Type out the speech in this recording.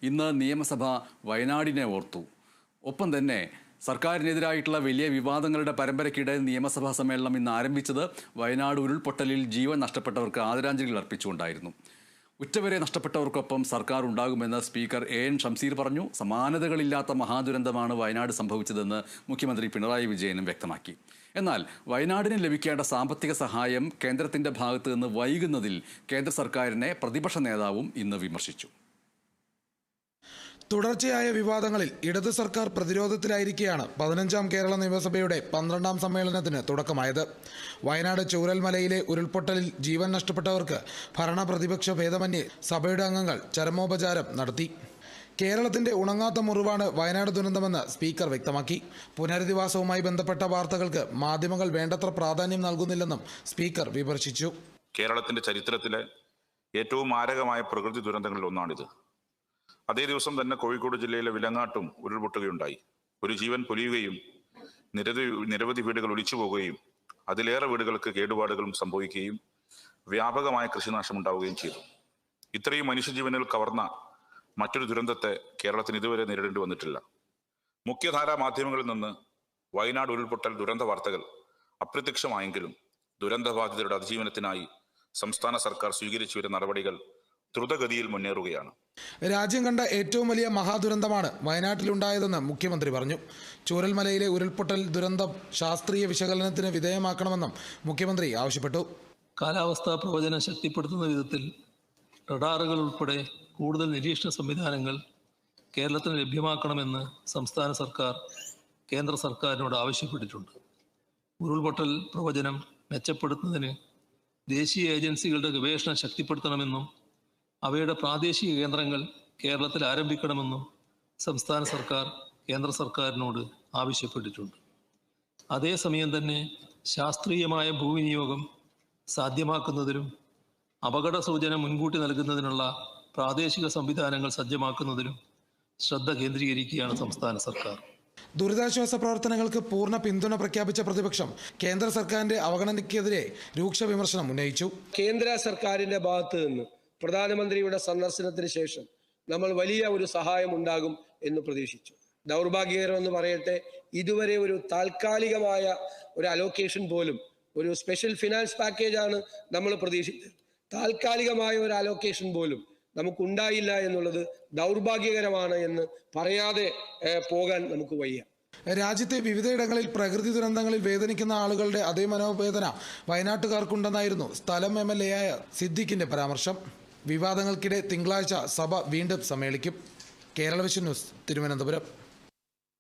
ഇന്ന് നിയമസഭ വയനാടിനെ ഓർത്തു. ഒപ്പം തന്നെ സർക്കാരിനെതിരായിട്ടുള്ള വലിയ വിവാദങ്ങളുടെ പരമ്പരയ്ക്കിടെ നിയമസഭാ സമ്മേളനം ഇന്ന് ആരംഭിച്ചത് വയനാട് ഉരുൾപൊട്ടലിൽ ജീവൻ നഷ്ടപ്പെട്ടവർക്ക് ആദരാഞ്ജലികൾ അർപ്പിച്ചുകൊണ്ടായിരുന്നു. ഉറ്റവരെ നഷ്ടപ്പെട്ടവർക്കൊപ്പം സർക്കാർ ഉണ്ടാകുമെന്ന് സ്പീക്കർ എൻ ഷംസീർ പറഞ്ഞു. സമാനതകളില്ലാത്ത മഹാദുരന്തമാണ് വയനാട് സംഭവിച്ചതെന്ന് മുഖ്യമന്ത്രി പിണറായി വിജയനും വ്യക്തമാക്കി. എന്നാൽ വയനാടിന് ലഭിക്കേണ്ട സാമ്പത്തിക സഹായം കേന്ദ്രത്തിന്റെ ഭാഗത്ത് നിന്ന് വൈകുന്നതിൽ കേന്ദ്ര സർക്കാരിനെ പ്രതിപക്ഷ നേതാവും ഇന്ന് വിമർശിച്ചു. തുടർച്ചയായ വിവാദങ്ങളിൽ ഇടത് സർക്കാർ പ്രതിരോധത്തിലായിരിക്കെയാണ് 15ാം കേരള നിയമസഭയുടെ 12ാം സമ്മേളനത്തിന് തുടക്കമായത്. വയനാട് ചൂരൽമലയിലെ ഉരുൾപൊട്ടലിൽ ജീവൻ നഷ്ടപ്പെട്ടവർക്ക് ഭരണ പ്രതിപക്ഷ ഭേദമന്യേ സഭയുടെ അംഗങ്ങൾ ചരമോപചാരം നടത്തി. കേരളത്തിന്റെ ഉണങ്ങാത്ത മുറിവാണ് വയനാട് ദുരന്തമെന്ന് സ്പീക്കർ വ്യക്തമാക്കി. പുനരധിവാസവുമായി ബന്ധപ്പെട്ട വാർത്തകൾക്ക് മാധ്യമങ്ങൾ വേണ്ടത്ര പ്രാധാന്യം നൽകുന്നില്ലെന്നും സ്പീക്കർ വിമർശിച്ചു. കേരളത്തിന്റെ ചരിത്രത്തിലെ ഏറ്റവും മാരകമായ പ്രകൃതി ദുരന്തങ്ങളിൽ ഒന്നാണിത്. അതേ ദിവസം തന്നെ കോഴിക്കോട് ജില്ലയിലെ വിലങ്ങാട്ടും ഉരുൾപൊട്ടുകയുണ്ടായി. ഒരു ജീവൻ പൊലിയുകയും നിരവധി വീടുകൾ ഒലിച്ചു പോകുകയും അതിലേറെ വീടുകൾക്ക് കേടുപാടുകളും സംഭവിക്കുകയും വ്യാപകമായ കൃഷിനാശം ഉണ്ടാവുകയും ചെയ്തു. ഇത്രയും മനുഷ്യജീവനുകൾ കവർന്ന മറ്റൊരു ദുരന്തത്തെ കേരളത്തിന് ഇതുവരെ നേരിടേണ്ടി വന്നിട്ടില്ല. മുഖ്യധാരാ മാധ്യമങ്ങളിൽ നിന്ന് വയനാട് ഉരുൾപൊട്ടൽ ദുരന്ത വാർത്തകൾ അപ്രത്യക്ഷമായെങ്കിലും ദുരന്തബാധിതരുടെ അതിജീവനത്തിനായി സംസ്ഥാന സർക്കാർ സ്വീകരിച്ചു വരുന്ന നടപടികൾ ദ്രുതഗതിയിൽ മുന്നേറുകയാണ്. രാജ്യം കണ്ട ഏറ്റവും വലിയ മഹാദുരന്തമാണ് വയനാട്ടിലുണ്ടായതെന്ന് മുഖ്യമന്ത്രി പറഞ്ഞു. ചൂരൽമലയിലെ ഉരുൾപൊട്ടൽ ദുരന്തം ശാസ്ത്രീയ വിശകലനത്തിന് വിധേയമാക്കണമെന്നും മുഖ്യമന്ത്രി ആവശ്യപ്പെട്ടു. കാലാവസ്ഥാ പ്രവചനം ശക്തിപ്പെടുത്തുന്ന വിധത്തിൽ റഡാറുകൾ ഉൾപ്പെടെ കൂടുതൽ നിരീക്ഷണ സംവിധാനങ്ങൾ കേരളത്തിന് ലഭ്യമാക്കണമെന്ന് സംസ്ഥാന സർക്കാർ കേന്ദ്ര സർക്കാരിനോട് ആവശ്യപ്പെട്ടിട്ടുണ്ട്. ഉരുൾപൊട്ടൽ പ്രവചനം മെച്ചപ്പെടുത്തുന്നതിന് ദേശീയ ഏജൻസികളുടെ ഗവേഷണം ശക്തിപ്പെടുത്തണമെന്നും അവയുടെ പ്രാദേശിക കേന്ദ്രങ്ങൾ കേരളത്തിൽ ആരംഭിക്കണമെന്നും സംസ്ഥാന സർക്കാർ കേന്ദ്ര സർക്കാരിനോട് ആവശ്യപ്പെട്ടിട്ടുണ്ട്. അതേസമയം തന്നെ ശാസ്ത്രീയമായ ഭൂവിനിയോഗം സാധ്യമാക്കുന്നതിനും അപകട സൂചന മുൻകൂട്ടി നൽകുന്നതിനുള്ള പ്രാദേശിക സംവിധാനങ്ങൾ സജ്ജമാക്കുന്നതിനും ശ്രദ്ധ കേന്ദ്രീകരിക്കുകയാണ് സംസ്ഥാന സർക്കാർ. ദുരിതാശ്വാസ പ്രവർത്തനങ്ങൾക്ക് പൂർണ്ണ പിന്തുണ പ്രഖ്യാപിച്ച പ്രതിപക്ഷം കേന്ദ്ര സർക്കാരിന്റെ അവഗണനയ്ക്കെതിരെ രൂക്ഷ വിമർശനം ഉന്നയിച്ചു. കേന്ദ്ര സർക്കാരിന്റെ ഭാഗത്ത് നിന്ന് പ്രധാനമന്ത്രിയുടെ സന്ദർശനത്തിന് ശേഷം നമ്മൾ വലിയ ഒരു സഹായം ഉണ്ടാകും എന്ന് പ്രതീക്ഷിച്ചു. ദൗർഭാഗ്യകരമെന്ന് പറയട്ടെ, ഇതുവരെ ഒരു താൽക്കാലികമായ ഒരു അലോക്കേഷൻ പോലും, ഒരു സ്പെഷ്യൽ ഫിനാൻസ് പാക്കേജാണ് നമ്മൾ പ്രതീക്ഷിച്ചത്. താൽക്കാലികമായ ഒരു അലോക്കേഷൻ പോലും നമുക്കുണ്ടായില്ല എന്നുള്ളത് ദൗർഭാഗ്യകരമാണ് എന്ന് പറയാതെ പോകാൻ നമുക്ക് വയ്യ. രാജ്യത്തെ വിവിധയിടങ്ങളിൽ പ്രകൃതി ദുരന്തങ്ങളിൽ വേദനിക്കുന്ന ആളുകളുടെ അതേ മനോവേദന വയനാട്ടുകാർക്കുണ്ടെന്നായിരുന്നു സ്ഥലം MLA ആയ സിദ്ദിഖിന്റെ പരാമർശം. വിവാദങ്ങൾക്കിടെ തിങ്കളാഴ്ച സഭ വീണ്ടും സമ്മേളിക്കും. Kerala vision news, Thiruvananthapuram.